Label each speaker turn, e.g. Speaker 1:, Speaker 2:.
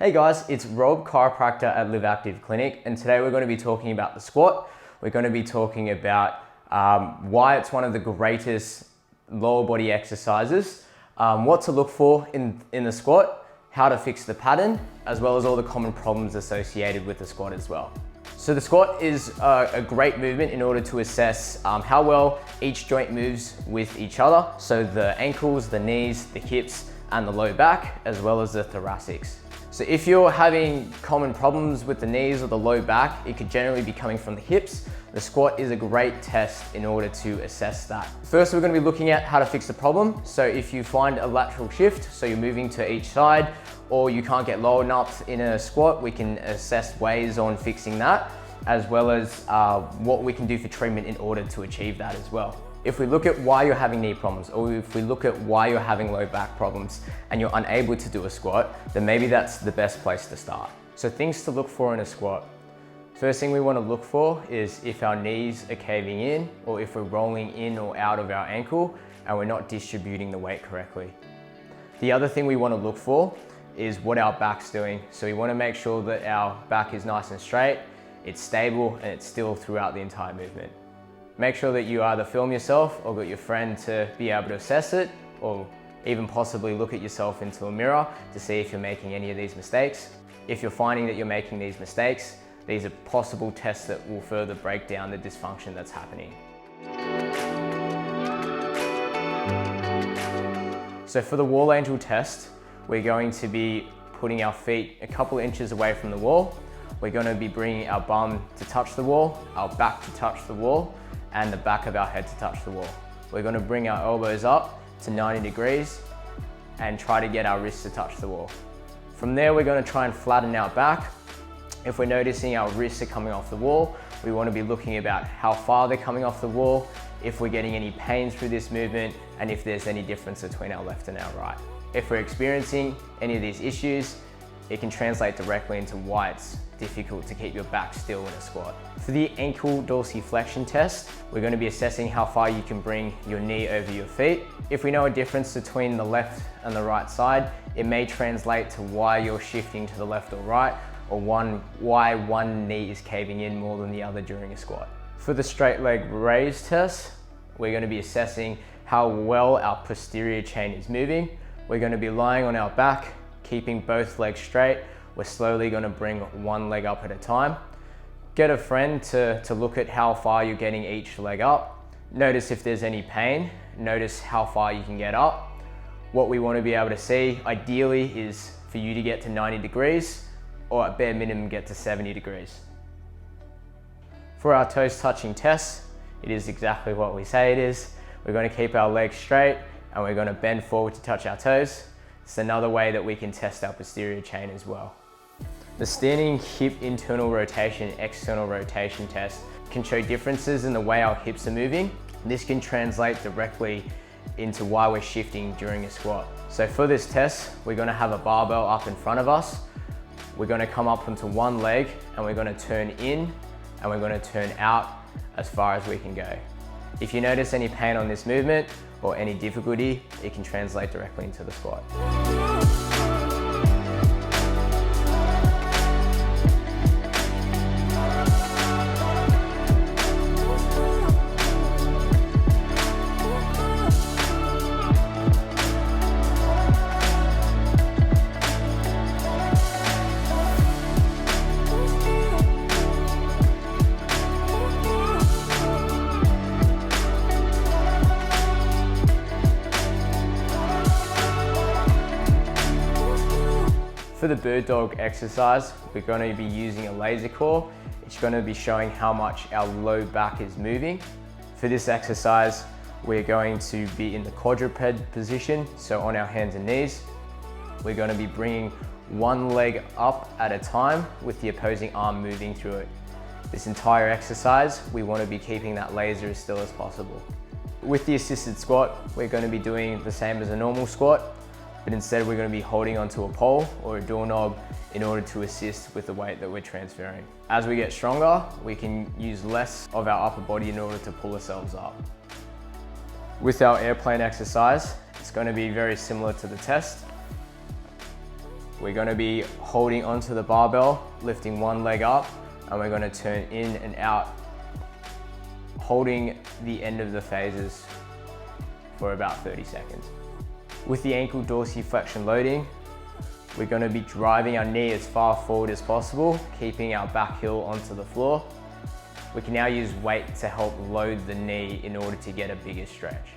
Speaker 1: Hey guys, it's Rob, chiropractor at LiveActive Clinic, and today we're going to be talking about the squat. We're going to be talking about why it's one of the greatest lower body exercises, what to look for in the squat, how to fix the pattern, as well as all the common problems associated with the squat as well. So the squat is a great movement in order to assess how well each joint moves with each other. So the ankles, the knees, the hips, and the low back, as well as the thoracics. So if you're having common problems with the knees or the low back, it could generally be coming from the hips. The squat is a great test in order to assess that. First, we're going to be looking at how to fix the problem. So if you find a lateral shift, so you're moving to each side, or you can't get low enough in a squat, we can assess ways on fixing that, as well as what we can do for treatment in order to achieve that as well. If we look at why you're having knee problems, or if we look at why you're having low back problems and you're unable to do a squat, then maybe that's the best place to start. So things to look for in a squat. First thing we want to look for is if our knees are caving in, or if we're rolling in or out of our ankle and we're not distributing the weight correctly. The other thing we want to look for is what our back's doing. So we want to make sure that our back is nice and straight, it's stable, and it's still throughout the entire movement. Make sure that you either film yourself or get your friend to be able to assess it, or even possibly look at yourself into a mirror to see if you're making any of these mistakes. If you're finding that you're making these mistakes, these are possible tests that will further break down the dysfunction that's happening. So for the wall angel test, we're going to be putting our feet a couple inches away from the wall. We're going to be bringing our bum to touch the wall, our back to touch the wall, and the back of our head to touch the wall. We're going to bring our elbows up to 90 degrees and try to get our wrists to touch the wall. From there, we're going to try and flatten our back. If we're noticing our wrists are coming off the wall, we want to be looking about how far they're coming off the wall, if we're getting any pain through this movement, and if there's any difference between our left and our right. If we're experiencing any of these issues, it can translate directly into why it's difficult to keep your back still in a squat. For the ankle dorsiflexion test, we're going to be assessing how far you can bring your knee over your feet. If we know a difference between the left and the right side, it may translate to why you're shifting to the left or right, or why one knee is caving in more than the other during a squat. For the straight leg raise test, we're going to be assessing how well our posterior chain is moving. We're going to be lying on our back, keeping both legs straight. We're slowly going to bring one leg up at a time. Get a friend to look at how far you're getting each leg up. Notice if there's any pain. Notice how far you can get up. What we want to be able to see, ideally, is for you to get to 90 degrees, or at bare minimum, get to 70 degrees. For our toes touching test, it is exactly what we say it is. We're going to keep our legs straight and we're going to bend forward to touch our toes. It's another way that we can test our posterior chain as well. The standing hip internal rotation, external rotation test can show differences in the way our hips are moving. This can translate directly into why we're shifting during a squat. So for this test, we're going to have a barbell up in front of us. We're going to come up onto one leg and we're going to turn in and we're going to turn out as far as we can go. If you notice any pain on this movement or any difficulty, it can translate directly into the squat. For the bird dog exercise, we're going to be using a laser core. It's going to be showing how much our low back is moving. For this exercise, we're going to be in the quadruped position, so on our hands and knees. We're going to be bringing one leg up at a time with the opposing arm moving through it. This entire exercise, we want to be keeping that laser as still as possible. With the assisted squat, we're going to be doing the same as a normal squat, but instead we're going to be holding onto a pole or a doorknob in order to assist with the weight that we're transferring. As we get stronger, we can use less of our upper body in order to pull ourselves up. With our airplane exercise, it's going to be very similar to the test. We're gonna be holding onto the barbell, lifting one leg up, and we're gonna turn in and out, holding the end of the phases for about 30 seconds. With the ankle dorsiflexion loading, we're gonna be driving our knee as far forward as possible, keeping our back heel onto the floor. We can now use weight to help load the knee in order to get a bigger stretch.